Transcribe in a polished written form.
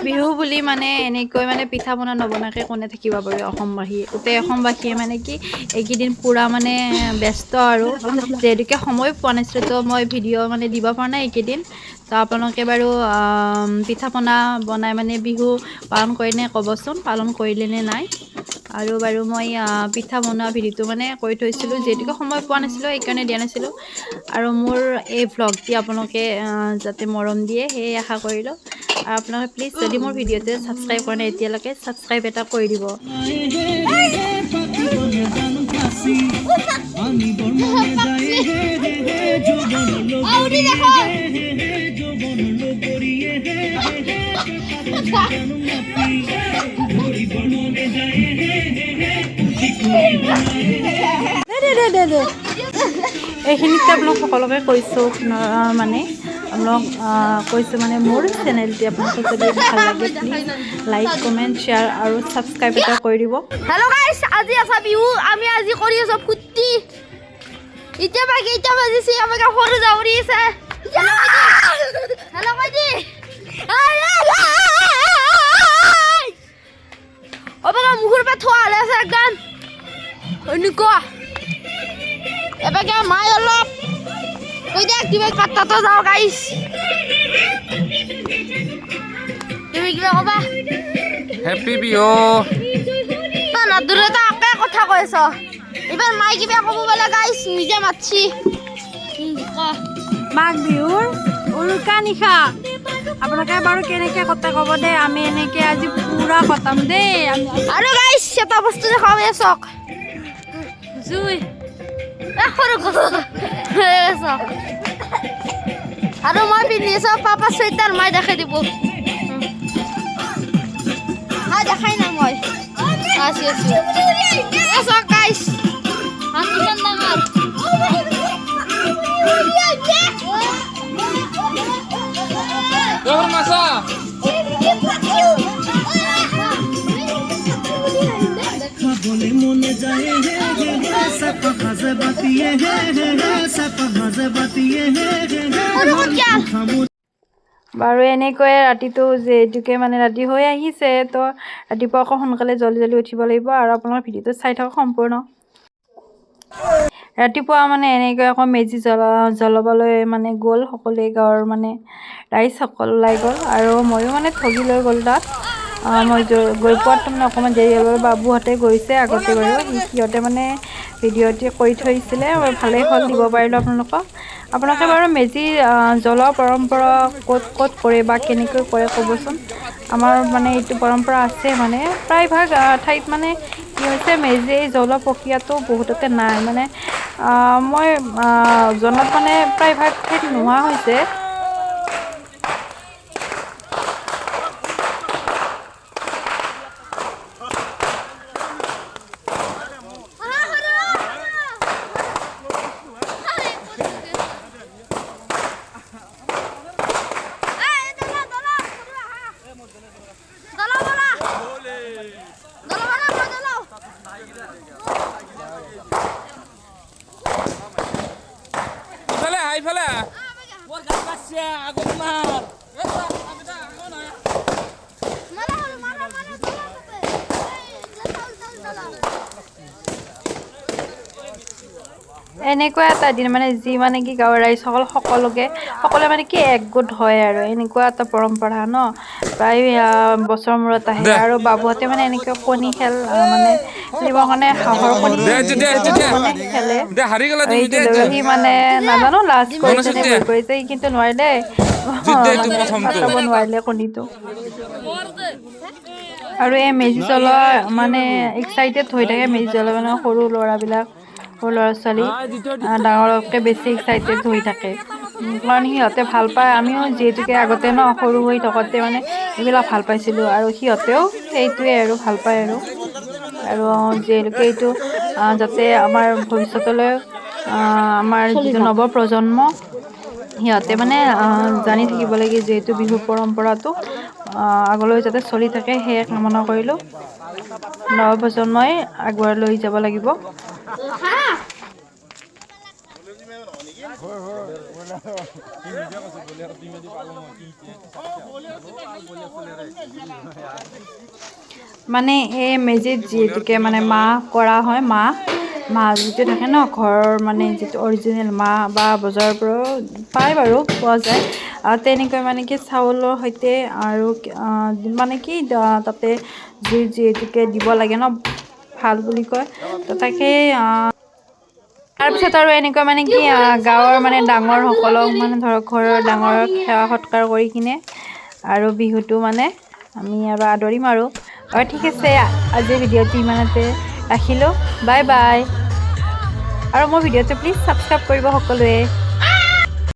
বিহু বুলি মানে এনেকৈ মানে পিঠা পনা নবনাকৈ কোনে থাকিব পাৰে অসমবাসী গোটেই অসমবাসীয়ে মানে কি এইকেইদিন পূৰা মানে ব্যস্ত আৰু যিহেতুকে সময় পোৱা নাছিলোঁ তো মই ভিডিঅ' মানে দিব পৰা নাই এইকেইদিন তো আপোনালোকে বাৰু পিঠা পনা বনাই মানে বিহু পালন কৰিনে ক'বচোন পালন কৰিলে নে নাই আৰু বাৰু মই পিঠা বনোৱা ভিডিঅ'টো মানে কৰি থৈছিলোঁ যিহেতুকে সময় পোৱা নাছিলোঁ সেইকাৰণে দিয়া নাছিলোঁ আৰু মোৰ এই ভ্লগটি আপোনালোকে যাতে মৰম দিয়ে সেয়ে আশা কৰিলোঁ আৰু আপোনালোকে প্লিজ যদি মোৰ ভিডিঅ'টো ছাবস্ক্ৰাইব কৰা নাই এতিয়ালৈকে ছাবস্ক্ৰাইব এটা কৰি দিব এইখিনিতে আপোনাক সকলোকে কৈছোঁ মানে আপোনাক কৈছোঁ মানে মোৰ চেনেলটি আপোনালোকক যদি ভাল লাগে প্লিজ লাইক কমেণ্ট শ্বেয়াৰ আৰু ছাবস্ক্ৰাইব এটা কৰি দিব হেল্ল' গাইছ আজি আছা বিহু আমি আজি কৰি আছোঁ ফুৰ্তি এতিয়া বা কেইটা বাজিছে আমাক সৰু যাবৰি আছে হেল্ল' ভাইটি অবাক মুখৰ পৰা থোৱা হ'লে আছে একদম এনেকুৱা এবাকে মাই অলপ কৈ দে কিবা পাত্তাতো যাওঁ গাইছ তুমি কিবা ক'বা হেপী বিহু নাদুৰে তো একে কথা কৈ আছ এইবাৰ মাই কিবা ক'ব বোলে গাইছ নিজে মাতছি মাঘ বিহুৰ উৰুকা নিশা আপোনালোকে বাৰু কেনেকৈ কটা ক'ব দেই আমি এনেকৈ আজি পূৰা কটাম দেই আৰু গাইছ এটা বস্তু দেখাব চাওক জুই সৰু আৰু মই পিন্ধি আছোঁ পাপা চুইটাৰ মই দেখাই দিব দেখাই না মই আছি চাওক গাইছ কিমান ডাঙৰ মাছা খাবলে মনে যায় সাপা ভাজে বাতিয়ে সাপা ভাজে বাতিয়ে বাৰু এনেকৈয়ে ৰাতিটো যিহেতুকে মানে ৰাতি হৈ আহিছে তো ৰাতিপুৱা আকৌ সোনকালে জল্দি জল্দি উঠিব লাগিব আৰু আপোনাৰ ভিডিঅ'টো চাই থাকক সম্পূৰ্ণ ৰাতিপুৱা মানে এনেকৈ আকৌ মেজি জ্বলাবলৈ মানে গ'ল সকলোৱে গাঁৱৰ মানে ৰাইজসকল ওলাই গ'ল আৰু ময়ো মানে ঠগি লৈ গ'ল তাত মই গৈ পোৱাত মানে অকণমান দেৰি হ'ল বাবুহঁতে গৈছে আগতে বাৰু সিহঁতে মানে ভিডিঅ'টি কৰি থৈছিলে ভালেই হ'ল দিব পাৰিলোঁ আপোনালোকে বাৰু মেজি জ্বলোৱা পৰম্পৰা ক'ত ক'ত কৰে বা কেনেকৈ কৰে ক'বচোন আমাৰ মানে এইটো পৰম্পৰা আছে মানে প্ৰায়ভাগ ঠাইত মানে কি হৈছে মেজি জ্বলোৱা প্ৰক্ৰিয়াটো বহুততে নাই মানে মই জনাত মানে প্ৰায়ভাগ ঠাইত নোহোৱা হৈছে ইফালে এনেকুৱা এটা দিন মানে যি মানে কি গাঁৱৰ ৰাইজসকল সকলোৱে মানে কি একগোট হয় আৰু এনেকুৱা এটা পৰম্পৰা ন প্ৰায় বছৰৰ মূৰত আহে আৰু বাবুহঁতে মানে এনেকৈ কণী খেল মানে খেলিবৰ কাৰণে হাঁহৰ কণী খেলে এইটো লৈ সি মানে নাজানো লাজ কৰিছে নে ভয় কৰিছে সি কিন্তু নোৱাৰিলে পাতাব নোৱাৰিলে কণীটো আৰু এই মেজি জ্বলোৱা মানে এক্সাইটেড হৈ থাকে মেজি জ্বলোৱা মানে সৰু ল'ৰাবিলাক সৰু ল'ৰা ছোৱালী ডাঙৰতকৈ বেছি এক্সাইটেড হৈ থাকে কাৰণ সিহঁতে ভাল পায় আমিও যিহেতুকে আগতে ন সৰু হৈ থাকোঁতে মানে এইবিলাক ভাল পাইছিলোঁ আৰু সিহঁতেও সেইটোৱে আৰু ভাল পায় আৰু যিহেতুকে এইটো যাতে আমাৰ ভৱিষ্যতলৈ আমাৰ যিটো নৱপ্ৰজন্ম সিহঁতে মানে জানি থাকিব লাগে যিহেতু বিহু পৰম্পৰাটো আগলৈ যাতে চলি থাকে সেয়ে কামনা কৰিলোঁ নৱপ্ৰজন্মই আগুৱাই লৈ যাব লাগিব মানে এই মেজিত যিহেতুকে মানে মাহ কৰা হয়, মাহ যিটো থাকে ন ঘৰৰ মানে যিটো অৰিজিনেল মাহ বা বজাৰৰ পৰাও পায় বাৰু, পোৱা যায়। তেনেকৈ মানে কি চাউলৰ সৈতে আৰু মানে কি তাতে জুইত যিহেতুকে দিব লাগে ন, ভাল বুলি কয়। তো তাকে তাৰপিছত আৰু এনেকুৱা মানে কি গাঁৱৰ মানে ডাঙৰ সকলক মানে ধৰক ঘৰৰ ডাঙৰক সেৱা সৎকাৰ কৰি কিনে আৰু বিহুটো মানে আমি আৰু আদৰিম আৰু ঠিক আছে, আজিৰ ভিডিঅ'টো ইমানতে ৰাখিলোঁ। Bye bye. আৰু মোৰ ভিডিঅ'টো প্লিজ ছাবস্ক্ৰাইব কৰিব সকলোৱে।